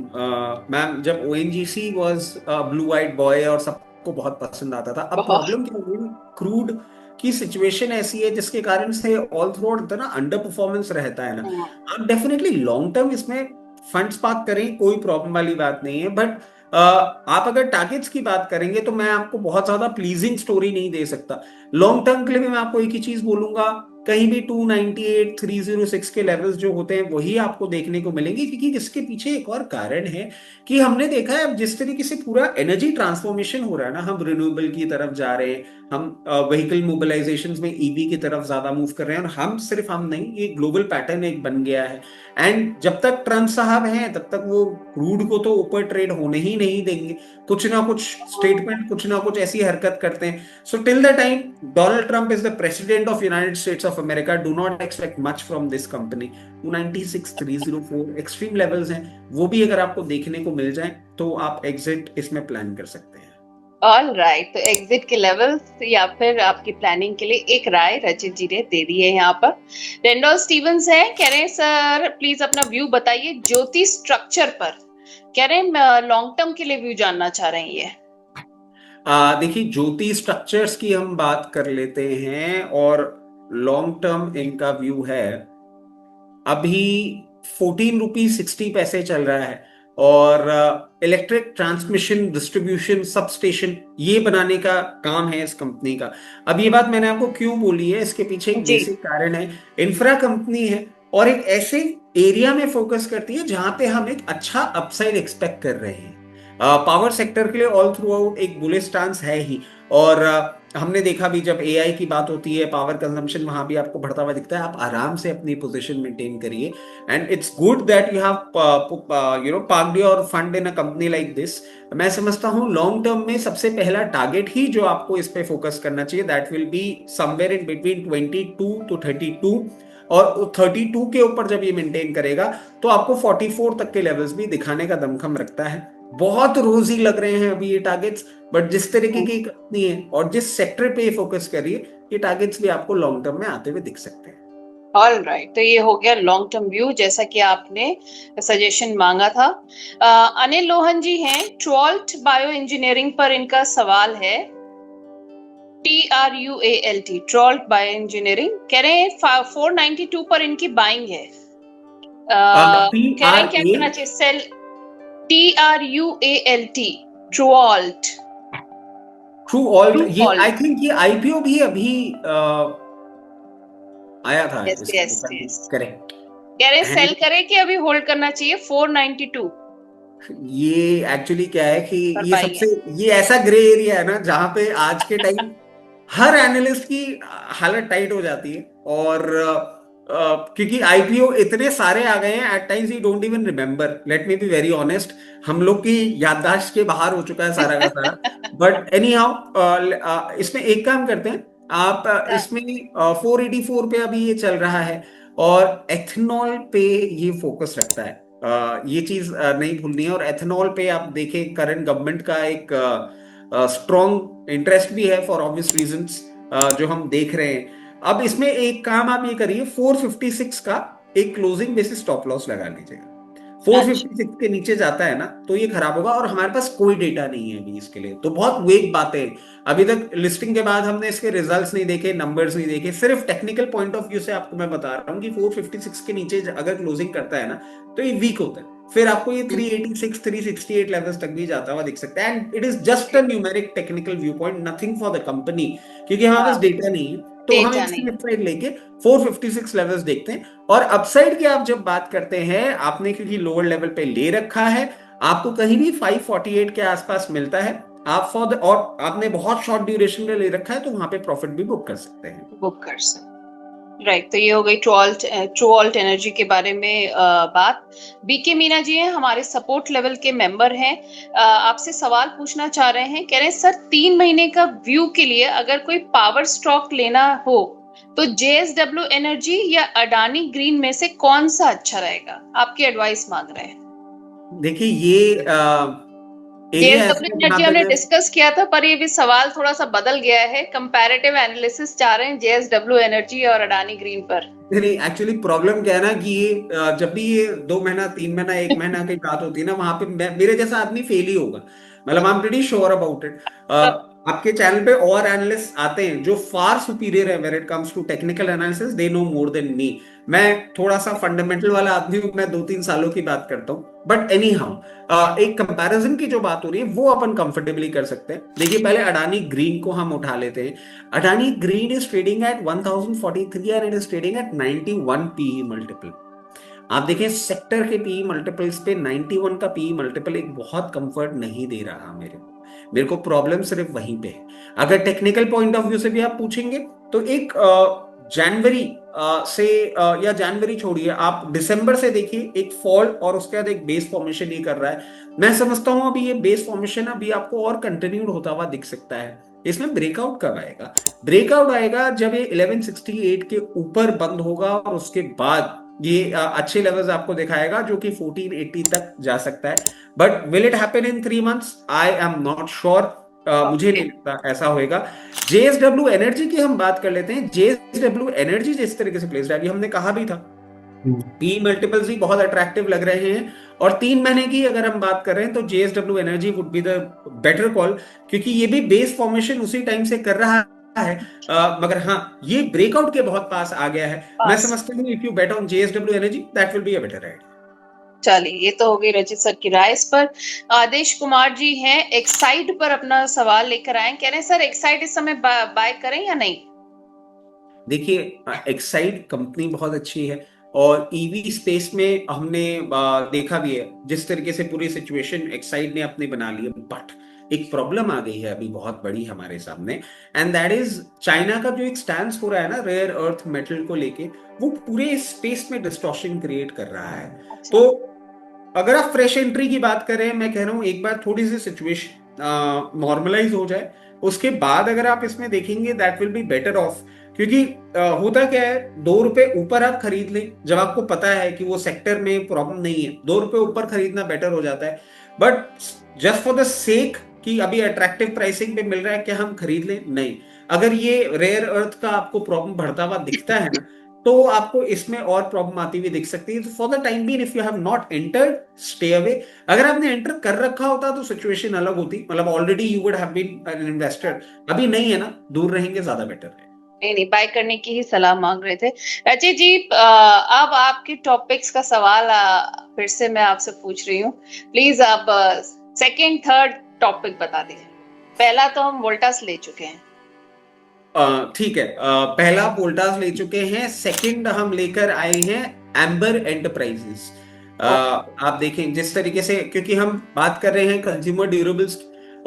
ma'am जब ONGC was blue eyed boy और सबको बहुत पसंद आता था। अब प्रॉब्लम क्या हो गई, क्रूड की सिचुएशन ऐसी है जिसके कारण से ऑल थ्रू आउट ना अंडर परफॉर्मेंस रहता है ना। आप डेफिनेटली लॉन्ग टर्म इसमें फंड्स पार्क करें, कोई प्रॉब्लम वाली बात नहीं है, बट आप अगर टारगेट्स की बात करेंगे तो मैं आपको बहुत ज्यादा प्लीजिंग स्टोरी नहीं दे सकता। लॉन्ग टर्म के लिए मैं आपको एक ही चीज बोलूंगा, कहीं भी 298 306 के लेवल्स जो होते हैं वही आपको देखने को मिलेंगे, क्योंकि इसके पीछे एक और कारण है कि हमने देखा है अब जिस तरीके से पूरा एनर्जी ट्रांसफॉर्मेशन हो रहा है ना, हम रिन्यूएबल की तरफ जा रहे हैं, हम व्हीकल मोबिलाइजेशन में EV की तरफ ज्यादा मूव कर रहे हैं, और हम नहीं, ये ग्लोबल पैटर्न एक बन गया है। एंड जब तक ट्रम्प साहब हैं तब तक वो क्रूड को तो ऊपर ट्रेड होने ही नहीं देंगे, कुछ ना कुछ स्टेटमेंट, कुछ ना कुछ ऐसी हरकत करते हैं। So till the time Donald Trump is the president of United States of America, do not expect much from this company. 296, 304 extreme levels हैं, वो भी अगर आपको देखने को मिल जाए तो आप एग्जिट इसमें प्लान कर सकते हैं। ऑल राइट, तो एग्जिट के लेवल्स या फिर आपकी प्लानिंग के लिए एक राय रचित जी ने दे दी है यहाँ पर। रेंडॉल स्टीवंस है, कह रहे हैं सर प्लीज अपना व्यू बताइए ज्योति स्ट्रक्चर पर। कह रहे हैं लॉन्ग टर्म के लिए व्यू जानना चाह रहे हैं ये। देखिए, ज्योति स्ट्रक्चर्स की हम बात कर लेते हैं, और लॉन्ग टर्म इनका व्यू है। अभी 14 रुपीज 60 पैसे चल रहा है। और electric transmission distribution sub station ये बनाने का काम है इस कंपनी का। अब ये बात मैंने आपको क्यों बोली है, इसके पीछे एक जी। बेसिक कारण है। इंफ्रा कंपनी है और एक ऐसे एरिया में फोकस करती है जहां पे हम एक अच्छा अपसाइड एक्सपेक्ट कर रहे हैं। पावर सेक्टर के लिए ऑल थ्रू आउट एक बुलिश स्टांस है ही। और हमने देखा भी जब एआई की बात होती है, पावर कंजम्पशन वहां भी आपको बढ़ता हुआ दिखता है। आप आराम से अपनी पोजीशन मेंटेन करिए and it's good that you have parked your fund in a company like this. मैं समझता हूँ लॉन्ग टर्म में सबसे पहला टारगेट ही जो आपको इस पे फोकस करना चाहिए, that will be somewhere in between 22 to 32। और 32 के ऊपर जब ये मेंटेन करेगा तो आपको 44 तक के लेवल्स भी दिखाने का दमखम रखता है। बहुत रोजी लग रहे हैं अभी ये टारगेट्स, बट जिस तरीके की कंपनी है और जिस सेक्टर पे फोकस कर रही है, ये टारगेट्स भी आपको लॉन्ग टर्म में आते हुए दिख सकते हैं। ऑल राइट, तो ये हो गया लॉन्ग टर्म व्यू जैसा कि आपने सजेशन मांगा था। अनिल लोहन जी हैं, ट्रोल्ट बायो इंजीनियरिंग पर इनका सवाल है। TRUALT, ट्रोल्ट बायो इंजीनियरिंग, कह रहे हैं 492 पर इनकी बाइंग है। कह रहे हैं क्या करना चाहिए? सेल। TRUALT, ट्रोल्ट। ये आई थिंक ये आईपीओ भी अभी आया था यस यस यस। करेक्ट। कह रहे हैं सेल करे कि अभी होल्ड करना चाहिए 492? ये एक्चुअली क्या है कि ये बताइए। ये ऐसा ग्रे एरिया है ना जहां पे आज के टाइम हर एनालिस्ट की हालत टाइट हो जाती है। और क्योंकि आईपीओ इतने सारे आ गए हैं, at times you don't even remember, let me be very honest. हम लोग की याददाश्त के बाहर हो चुका है सारा का सारा। बट एनी हाउ इसमें एक काम करते हैं, आप इसमें 484 पे अभी ये चल रहा है और एथेनॉल पे ये फोकस रखता है। ये चीज नहीं भूलनी है। और एथेनॉल पे आप देखें, करंट गवर्नमेंट का एक स्ट्रॉन्ग इंटरेस्ट भी है फॉर ऑब्वियस रीजंस जो हम देख रहे हैं। अब इसमें एक काम आप ये करिए, 456 का एक क्लोजिंग बेसिस स्टॉप लॉस लगा लीजिएगा। 456 के नीचे जाता है ना तो ये खराब होगा, और हमारे पास कोई डेटा नहीं है अभी इसके लिए, तो बहुत वेग बातें। अभी तक लिस्टिंग के बाद हमने इसके रिजल्ट्स नहीं देखे, नंबर्स नहीं देखे, सिर्फ टेक्निकल पॉइंट ऑफ व्यू से आपको मैं बता रहा हूँ कि 456 के नीचे अगर क्लोजिंग करता है ना तो ये वीक होता है। फिर आपको ये 386 368 लेवल्स तक भी जाता हुआ दिख सकता है। And it is just a numeric technical view point, nothing for the company, क्योंकि हमारे पास डेटा नहीं है। तो हम एक साइड लेके 456 लेवल्स देखते हैं। और अपसाइड की आप जब बात करते हैं, आपने क्योंकि लोअर लेवल पे ले रखा है, आपको कहीं भी 548 के आसपास मिलता है। आप और आपने बहुत शॉर्ट ड्यूरेशन का ले रखा है तो वहां पे प्रॉफिट भी बुक कर सकते हैं। बुक कर सकते राइट। तो ये हो गई ट्रूऑल्ट एनर्जी के बारे में बात। बीके मीना जी हैं, हमारे सपोर्ट लेवल के मेंबर हैं, आपसे सवाल पूछना चाह रहे हैं। कह रहे हैं सर 3 महीने का व्यू के लिए अगर कोई पावर स्टॉक लेना हो तो JSW एनर्जी या अडानी ग्रीन में से कौन सा अच्छा रहेगा? आपकी एडवाइस मांग रहे हैं। देखिए ये JSW एनर्जी हमने डिस्कस किया था, पर ये भी सवाल थोड़ा सा बदल गया है। कंपैरेटिव एनालिसिस चाह रहे हैं JSW एनर्जी और अडानी ग्रीन पर। नहीं, एक्चुअली प्रॉब्लम क्या है ना कि ये जब भी ये 2 महीना 3 महीना 1 महीना की बात होती है ना, वहां पे मेरे जैसा आदमी फेल ही होगा। मतलब I am pretty sure about it. आपके चैनल पे और एनालिस्ट आते हैं जो फार सुपीरियर है when it comes to technical analysis, they know more than me. मैं थोड़ा सा फंडामेंटल वाला आदमी हूँ, मैं 2-3 सालों की बात करता हूँ। बट एनी हाउ एक कंपैरिजन की जो बात हो रही है वो अपन कंफर्टेबली कर सकते हैं। देखिए पहले अडानी ग्रीन को हम उठा लेते हैं। Adani Green is trading at 1043 and it is trading at 91 PE multiple. आप देखें सेक्टर के पीई मल्टीपल्स पे 91 का पीई मल्टीपल एक बहुत कंफर्ट नहीं दे रहा मेरे को प्रॉब्लम सिर्फ वहीं पे है। अगर टेक्निकल पॉइंट ऑफ व्यू से भी आप पूछेंगे तो एक जनवरी से या जनवरी छोड़िए, आप दिसंबर से देखिए एक फॉल और उसके बाद एक बेस फॉर्मेशन ही कर रहा है। मैं समझता हूं अभी ये बेस फॉर्मेशन अभी आपको और कंटिन्यूड होता हुआ दिख सकता है। इसमें ब्रेकआउट कब आएगा? ब्रेकआउट आएगा जब ये 1168 के ऊपर बंद होगा और उसके बाद ये अच्छे लेवल्स आपको दिखाएगा जो कि 1480 तक जा सकता है। But will it happen in 3 months? I am not sure. मुझे नहीं लगता ऐसा होएगा। JSW एनर्जी की हम बात कर लेते हैं। JSW एनर्जी जिस तरीके से प्लेस्ड है, अभी हमने कहा भी था पी मल्टीपल्स भी बहुत अट्रैक्टिव लग रहे हैं। और 3 महीने की अगर हम बात कर रहे हैं तो JSW energy would be the better call, क्योंकि ये भी बेस फॉर्मेशन उसी टाइम से कर रहा है। मगर हाँ, ये ब्रेकआउट के बहुत पास आ गया है। मैं पास। समझता हूँ if you bet on JSW energy that will be a better idea. चलिए, ये तो हो गई रचित सर की राय इस पर। आदेश कुमार जी हैं एक्साइड पर अपना सवाल लेकर आए, कह रहे हैं सर एक्साइड इस समय बाय करें या नहीं? देखिए, एक्साइड कंपनी बहुत अच्छी है और ईवी स्पेस में हमने देखा भी है जिस तरीके से पूरी सिचुएशन एक्साइड ने अपनी बना ली है। बट एक प्रॉब्लम आ गई है अभी बहुत बड़ी हमारे सामने, एंड दैट इज चाइना का जो एक स्टैंड हो रहा है ना रेयर अर्थ मेटल को लेके, वो पूरे स्पेस में डिस्टॉर्शन क्रिएट कर रहा है। अच्छा। तो अगर आप फ्रेश एंट्री की बात करें, मैं कह रहा हूं एक बार थोड़ी सी सिचुएशन नॉर्मलाइज हो जाए, उसके बाद अगर आप इसमें देखेंगे that will be better of. क्योंकि होता क्या है, 2 रुपए ऊपर आप खरीद लें जब आपको पता है कि वो सेक्टर में प्रॉब्लम नहीं है, 2 रुपए ऊपर खरीदना बेटर हो जाता है। But just for the sake कि अभी अट्रैक्टिव प्राइसिंग पे मिल रहा है, क्या हम खरीद लें? नहीं। अगर ये रेयर अर्थ का आपको प्रॉब्लम बढ़ता हुआ दिखता है ना, तो आपको इसमें और प्रॉब्लम आती हुई दिख सकती है। तो for the time being if you have not entered, stay away. अगर आपने एंटर कर रखा होता तो सिचुएशन अलग होती, मतलब already you would have been an investor. अभी नहीं है ना, दूर रहेंगे ज्यादा बेटर है। नहीं नहीं, बाय करने की ही सलाह मांग रहे थे। रचित जी, अब आपके टॉपिक्स का सवाल फिर से मैं आपसे पूछ रही हूँ। प्लीज आप सेकंड थर्ड टॉपिक बता दीजिए। पहला तो हम वोल्टास ले चुके हैं। ठीक है, पहला वोल्टास ले चुके हैं, सेकंड हम लेकर आए हैं एम्बर एंटरप्राइजेस। आप देखें जिस तरीके से, क्योंकि हम बात कर रहे हैं कंज्यूमर ड्यूरेबल्स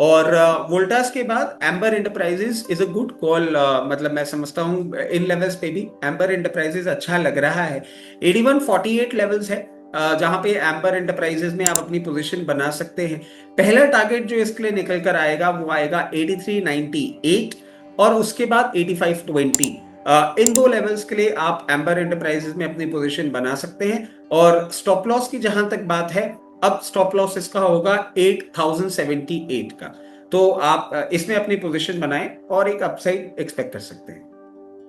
और वोल्टास के बाद amber enterprises is a good call. मतलब मैं समझता हूँ इन लेवल्स पे भी एम्बर एंटरप्राइजेस अच्छा लग रहा है। 8148 लेवल्स है जहां पे एम्बर एंटरप्राइजेस में आप अपनी पोजीशन बना सकते हैं। पहला टारगेट जो इसके लिए निकल कर आएगा वो आएगा 8398 और उसके बाद 8520। इन दो लेवल्स के लिए आप एम्बर एंटरप्राइजेस में अपनी पोजीशन बना सकते हैं। और स्टॉप लॉस की जहां तक बात है, अब स्टॉप लॉस इसका होगा 8078 का। तो आप इसमें अपनी पोजीशन बनाएं और एक अपसाइड एक्सपेक्ट कर सकते हैं।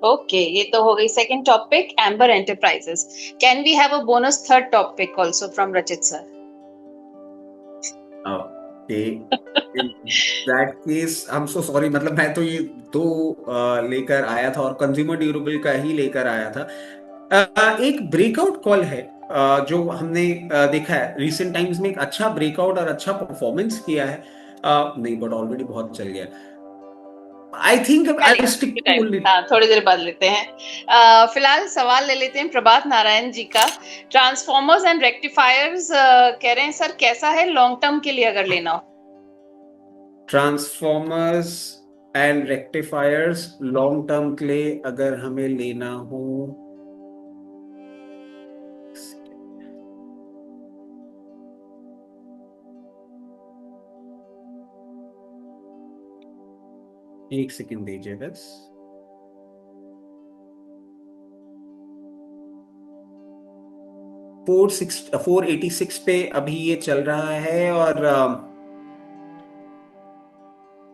ओके, ये तो हो गई second topic Amber Enterprises. Can we have a bonus third topic also from Rachit sir? Okay, in that case I am so sorry, मतलब मैं तो ये दो लेकर आया था और कंज्यूमर ड्यूरेबल का ही लेकर आया था। एक ब्रेकआउट कॉल है जो हमने देखा है रिसेंट टाइम्स में, एक अच्छा ब्रेकआउट और अच्छा परफॉर्मेंस किया है। नहीं, बट ऑलरेडी बहुत चल गया। I think I stick to only. हाँ, थोड़ी देर बाद लेते हैं। फिलहाल सवाल ले लेते हैं प्रभात नारायण जी का। ट्रांसफॉर्मर्स एंड रेक्टिफायर्स कह रहे हैं सर कैसा है लॉन्ग टर्म के लिए अगर लेना हो? Transformers and rectifiers long term के लिए अगर हमें लेना हो, एक सेकंड दीजिए बस। 486 पे अभी ये चल रहा है और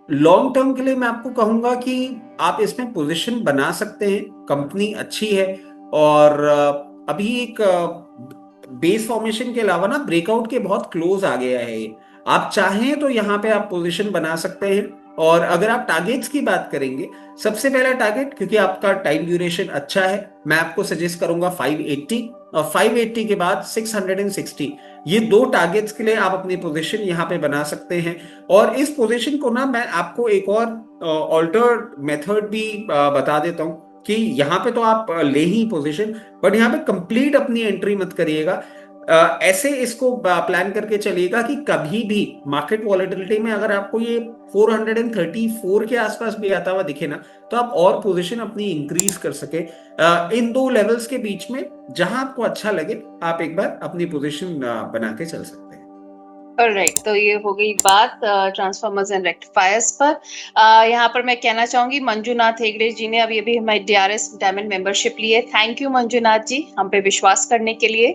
लॉन्ग टर्म के लिए मैं आपको कहूंगा कि आप इसमें पोजीशन बना सकते हैं। कंपनी अच्छी है और अभी एक बेस फॉर्मेशन के अलावा ना ब्रेकआउट के बहुत क्लोज आ गया है ये। आप चाहें तो यहाँ पे आप पोजीशन बना सकते हैं। और अगर आप टारगेट्स की बात करेंगे, सबसे पहला टारगेट, क्योंकि आपका टाइम ड्यूरेशन अच्छा है, मैं आपको सजेस्ट करूंगा 580 और 580 के बाद 660। ये दो टारगेट्स के लिए आप अपनी पोजीशन यहाँ पे बना सकते हैं। और इस पोजीशन को ना मैं आपको एक और ऑल्टर मेथड भी बता देता हूँ कि यहाँ पे तो आप ले ही पोजीशन, बट यहाँ पे कंप्लीट अपनी एंट्री मत करिएगा। ऐसे इसको प्लान करके चलिएगा कि कभी भी मार्केट वॉलेटिलिटी में अगर आपको ये 434 के आसपास भी आता हुआ दिखे ना, तो आप और पोजीशन अपनी इंक्रीज कर सके इन दो लेवल्स के बीच में। जहां आपको अच्छा लगे आप एक बार अपनी पोजीशन बना के चल सकते हैं। ऑलराइट, तो ये हो गई बात ट्रांसफॉर्मर्स एंड रेक्टिफायर्स पर। यहाँ पर मैं कहना चाहूंगी मंजूनाथ हेगड़े जी ने अभी अभी हमारी डीआरएस डायमंड मेंबरशिप ली है। थैंक यू मंजूनाथ जी, हम पे विश्वास करने के लिए।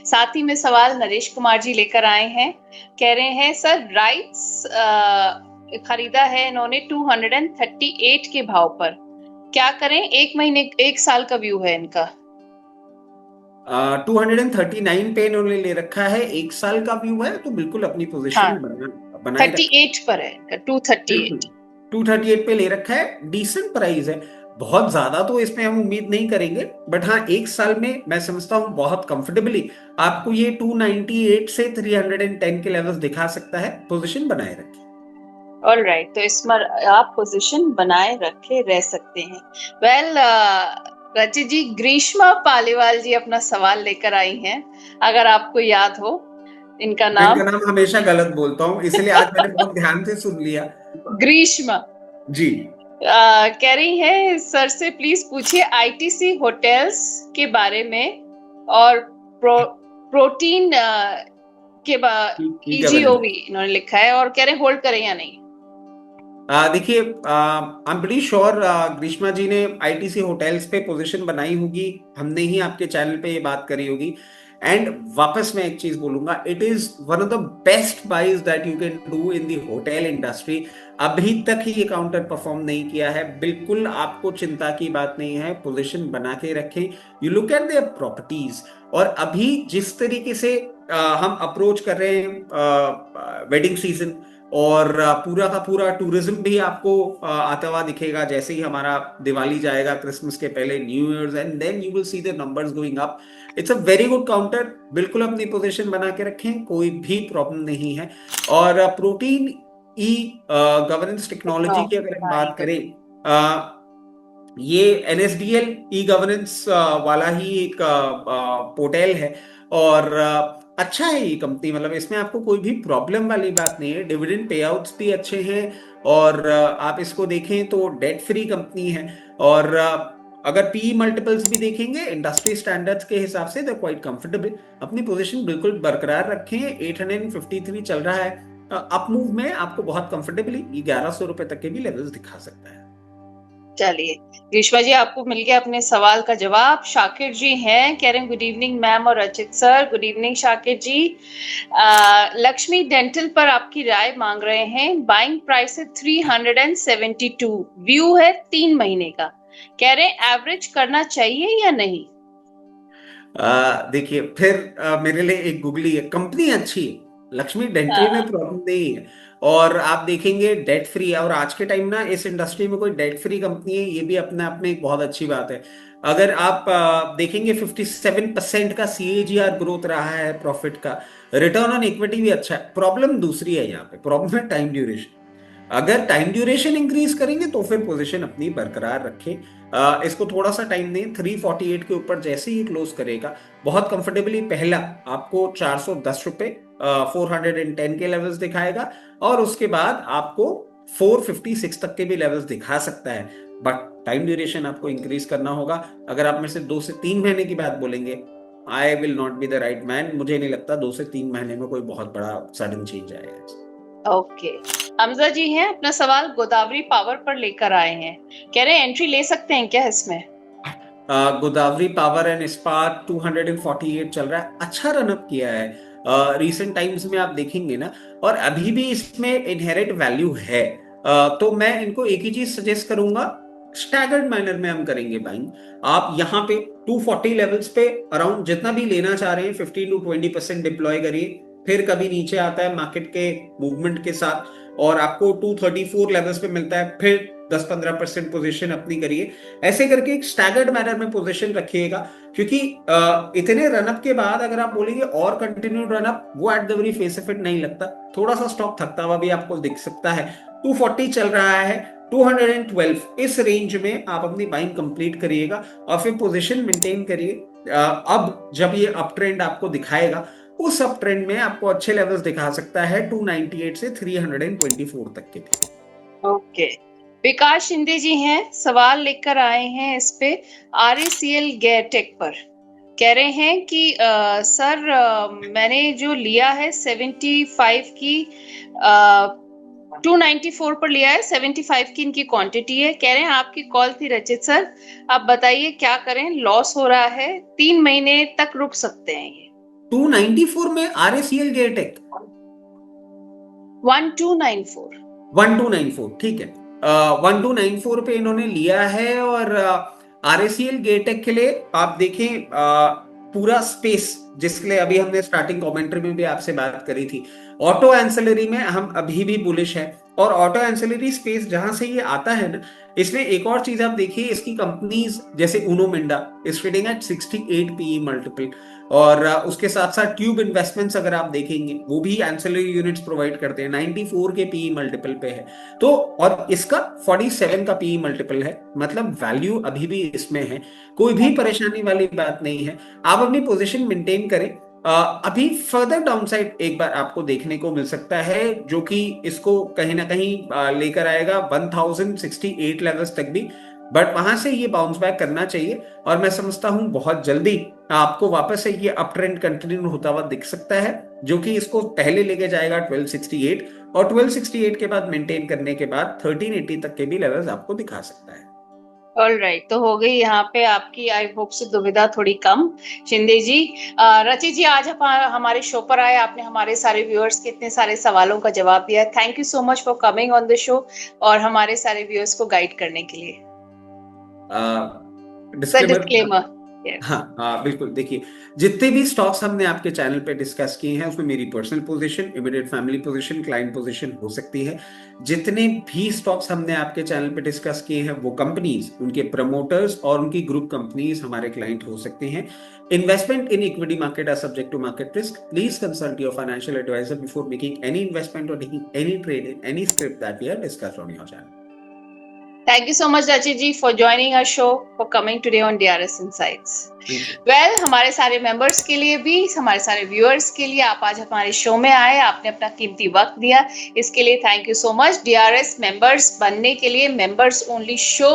साथ ही में सवाल नरेश कुमार जी लेकर आए हैं, कह रहे हैं सर राइट्स खरीदा है इन्होंने 238 के भाव पर, क्या करें? एक महीने एक साल का व्यू है इनका। 239 पे इन्होंने ले रखा है, एक साल का व्यू है, तो बिल्कुल अपनी हाँ, पोजीशन बनाए रखें। 38 पर है, 238। बिल्कुल 238 पे ले रखा है, डिसेंट प्राइस है। बहुत ज्यादा तो इसमें हम उम्मीद नहीं करेंगे, बट हाँ एक साल में मैं समझता हूँ बहुत कंफर्टेबली आपको ये 298 से 310 के लेवल्स दिखा सकता है। पोजीशन बनाए रखें। ऑलराइट, तो इसमें आप पोजीशन बनाए रखे रह सकते हैं। वेल रचित जी, ग्रीष्मा पालीवाल जी अपना सवाल लेकर आई हैं, अगर आपको याद हो इनका मैं नाम। इनका नाम हमेशा गलत बोलता हूँ, इसलिए आज मैंने बहुत ध्यान से सुन लिया। ग्रीष्मा जी। कह रही है सर से प्लीज पूछिए आईटीसी होटल्स के बारे में, और प्रोटीन के ई गवर्नेंस। ईजीओवी इन्होंने लिखा है, और कह रहे होल्ड करें या नहीं। देखिए, I am pretty sure Greeshma ji ने आईटीसी होटल्स पे पोजीशन बनाई होगी, हमने ही आपके चैनल पे ये बात करी होगी। एंड वापस मैं एक चीज बोलूंगा, it is one of the best buys that you can do in the hotel industry. अभी तक ही ये काउंटर परफॉर्म नहीं किया है, बिल्कुल आपको चिंता की बात नहीं है, पोजीशन बना के रखें। You look at their properties, और अभी जिस तरीके से हम अप्रोच कर रहे हैं वेडिंग सीजन, और पूरा का पूरा टूरिज्म भी आपको आता हुआ दिखेगा जैसे ही हमारा दिवाली जाएगा, क्रिसमस के पहले new years, and then you will see the numbers going up. It's a very good counter, बिल्कुल अपनी पोजीशन बना के रखें, कोई भी प्रॉब्लम नहीं है। और प्रोटीन ई गवर्नेंस टेक्नोलॉजी की अगर हम बात करें, ये एनएसडीएल ई गवर्नेंस वाला ही एक पोर्टल है, और अच्छा है ये कंपनी, मतलब इसमें आपको कोई भी प्रॉब्लम वाली बात नहीं है। डिविडेंड पे आउट्स भी अच्छे हैं, और आप इसको देखें तो डेट फ्री कंपनी है। और अगर पी मल्टीपल्स भी देखेंगे इंडस्ट्री स्टैंडर्ड्स के हिसाब से, तो क्वाइट कंफर्टेबल। अपनी पोजीशन बिल्कुल बरकरार रखें, 853 चल रहा है। अप मूव में आपको बहुत कंफर्टेबली 1100 रुपए तक के भी लेवल्स दिखा सकता है। चलिए ग्रीष्मा जी, आपको मिल गया अपने सवाल का जवाब। शाकिर जी हैं, कह रहे हैं गुड इवनिंग मैम और रचित सर। गुड इवनिंग शाकिर जी। लक्ष्मी डेंटल पर आपकी राय मांग रहे हैं। बाइंग प्राइस है 372, व्यू है 3 महीने का, कह रहे हैं एवरेज करना चाहिए या नहीं। देखिए फिर मेरे लिए एक गूगली है, कंपनी अच्छी है, लक्ष्मी डेंटल में प्रॉब्लम नहीं है, और आप देखेंगे डेट फ्री है। और आज के टाइम ना इस इंडस्ट्री में कोई डेट फ्री कंपनी है, ये भी अपने आप में एक बहुत अच्छी बात है। अगर आप देखेंगे 57% का सीएजीआर ग्रोथ रहा है प्रॉफिट का, रिटर्न ऑन इक्विटी भी अच्छा है। प्रॉब्लम दूसरी है, यहाँ पे प्रॉब्लम है टाइम ड्यूरेशन। अगर टाइम ड्यूरेशन इंक्रीज करेंगे तो फिर पोजीशन अपनी बरकरार रखें। इसको थोड़ा सा टाइम दें, 348 के ऊपर जैसे ही क्लोज करेगा बहुत कंफर्टेबली पहला आपको 410 रुपए 410 के लेवल्स दिखाएगा, और उसके बाद आपको 456 तक के भी लेवल्स दिखा सकता है। बट टाइम ड्यूरेशन आपको इंक्रीज करना होगा। अगर आप मेरे से 2 से 3 महीने की बात बोलेंगे, I will not be the right man. मुझे नहीं लगता 2 से 3 महीने में कोई बहुत बड़ा सडन चेंज आएगा। ओके, हमजा जी हैं, अपना सवाल गोदावरी पावर पर लेकर आए हैं, कह रहे हैं एंट्री ले सकते हैं क्या इसमें। गोदावरी पावर एंड इस्पात 248 चल रहा है, अच्छा रनअप किया है रिसेंट टाइम्स में, आप देखेंगे ना। और अभी भी इसमें इनहेरेंट वैल्यू है। तो मैं इनको एक ही चीज सजेस्ट करूंगा, स्टैगर्ड मैनर में हम करेंगे बाइंग। आप यहाँ पे 240 लेवल्स पे अराउंड जितना भी लेना चाह रहे हैं 15 to 20% डिप्लॉय करिए, फिर कभी नीचे आता है मार्केट के मूवमेंट के साथ और आपको 234 लेवल्स पे मिलता है, फिर 10-15% पोजीशन अपनी करिए। ऐसे करके एक स्टैगर्ड मैनर में पोजीशन रखिएगा, क्योंकि इतने रनअप के बाद अगर आप बोलेंगे और कंटिन्यूड रनअप, वो eight the very face of it नहीं लगता, थोड़ा सा स्टॉक थकता हुआ भी आपको दिख सकता है। 240 चल रहा है, 212 इस रेंज में आप अपनी बाइंग कंप्लीट करिएगा और फिर पोजीशन मेंटेन करिए। अब जब ये अप ट्रेंड आपको दिखाएगा, उस अप ट्रेंड में आपको अच्छे लेवल्स दिखा सकता है 298 से 324 तक के। ओके, विकास शिंदे जी हैं, सवाल लेकर आए हैं इस पे आरएसीएल गैरटेक पर। कह रहे हैं कि सर मैंने जो लिया है 75 की 294 पर लिया है, 75 की इनकी क्वांटिटी है। कह रहे हैं आपकी कॉल थी रचित सर, आप बताइए क्या करें, लॉस हो रहा है, 3 महीने तक रुक सकते हैं ये। 294 में आरएसीएल गैरटेक 1294 ठीक है। 1294 पे इन्होंने लिया है। और आरएसीएल गैरटेक के लिए आप देखें पूरा स्पेस, जिसके लिए अभी हमने स्टार्टिंग कमेंट्री में भी आपसे बात करी थी, ऑटो एंसिलरी में हम अभी भी बुलिश है। और ऑटो एंसिलरी स्पेस जहां से ये आता है ना, इसमें एक और चीज आप देखिए, इसकी कंपनीज जैसे Uno Minda is trading at 68 PE multiple, और उसके साथ साथ ट्यूब इन्वेस्टमेंट्स अगर आप देखेंगे वो भी एंसिलरी यूनिट्स प्रोवाइड करते हैं, 94 के पीई मल्टीपल पे है। तो और इसका 47 का पीई मल्टीपल है, मतलब वैल्यू अभी भी इसमें है, कोई भी परेशानी वाली बात नहीं है। आप अपनी पोजीशन मेंटेन करें। अभी फर्दर डाउनसाइड एक बार आपको देखने को मिल सकता है, जो कि इसको कहीं ना कहीं लेकर आएगा 1068 लेवल्स तक भी, बट वहां से ये बाउंस बैक करना चाहिए। और मैं समझता हूं बहुत जल्दी आपको वापस से ये अप ट्रेंड कंटिन्यू होता हुआ दिख सकता है, जो कि इसको पहले लेके जाएगा 1268, और 1268 के बाद मेंटेन करने के बाद 1380 तक के भी लेवल्स आपको दिखा सकता है। ऑलराइट, तो हो गई यहाँ पे आपकी आई होप से दुविधा थोड़ी कम। शिंदे जी, रची जी, आज आप हमारे शो पर आए, आपने हमारे सारे व्यूअर्स के इतने सारे सवालों का जवाब दिया। Thank you so much for coming on the show और हमारे सारे व्यूअर्स को गाइड करने के लिए। डिस्क्लेमर। हाँ हाँ बिल्कुल, देखिए जितने भी स्टॉक्स हमने आपके चैनल पे डिस्कस किए हैं उसमें मेरी personal position, immediate family position, client position हो सकती है। जितने भी स्टॉक्स हमने आपके चैनल पे डिस्कस किए हैं वो कंपनीज, उनके प्रमोटर्स और उनकी ग्रुप कंपनीज हमारे क्लाइंट हो सकते हैं। Investment in equity market are subject to market risk. Please consult your financial advisor before making any investment और taking any trade in any script that we have discussed on your channel. Thank you so much, Rachi ji, for joining our show, for coming today on DRS Insights. Well, हमारे सारे members के लिए भी, हमारे सारे viewers के लिए, आप आज हमारे शो में आए, आपने अपना कीमती वक्त दिया, इसके लिए thank you so much. DRS members बनने के लिए मेंबर्स ओनली शो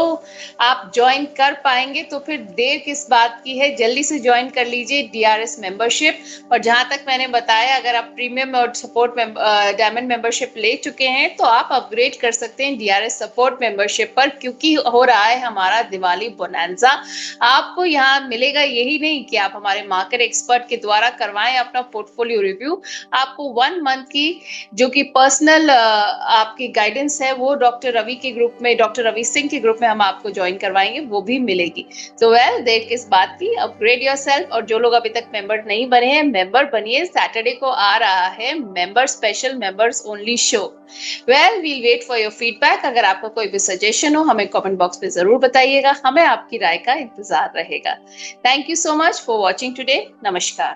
आप ज्वाइन कर पाएंगे, तो फिर देर किस बात की है, जल्दी से ज्वाइन कर लीजिए DRS मेंबरशिप। और जहां तक मैंने बताया, अगर आप प्रीमियम और सपोर्ट डायमंड मेंबरशिप ले चुके हैं तो आप अपग्रेड कर सकते हैं DRS सपोर्ट मेंबरशिप पर, क्योंकि हो रहा है हमारा दिवाली बोनांजा। आपको यहाँ मिलेगा यही नहीं कि आप हमारे मार्केट एक्सपर्ट के द्वारा करवाएं अपना पोर्टफोलियो रिव्यू, आपको 1 मंथ की जो कि पर्सनल आपकी गाइडेंस है वो डॉक्टर रवि के ग्रुप में, डॉक्टर रवि सिंह के ग्रुप में हम आपको ज्वाइन करवाएंगे, वो भी मिलेगी। तो वेल, देर किस बात की, अपग्रेड योरसेल्फ। और जो लोग अभी तक मेंबर नहीं बने हैं, मेंबर बनिए। सैटरडे को आ रहा है member special, members only show. Well, we'll wait for your feedback. अगर आपका कोई भी सजेशन हो हमें कमेंट बॉक्स में जरूर बताइएगा, हमें आपकी राय का इंतजार रहेगा। Thank you so much for watching today. Namaskar.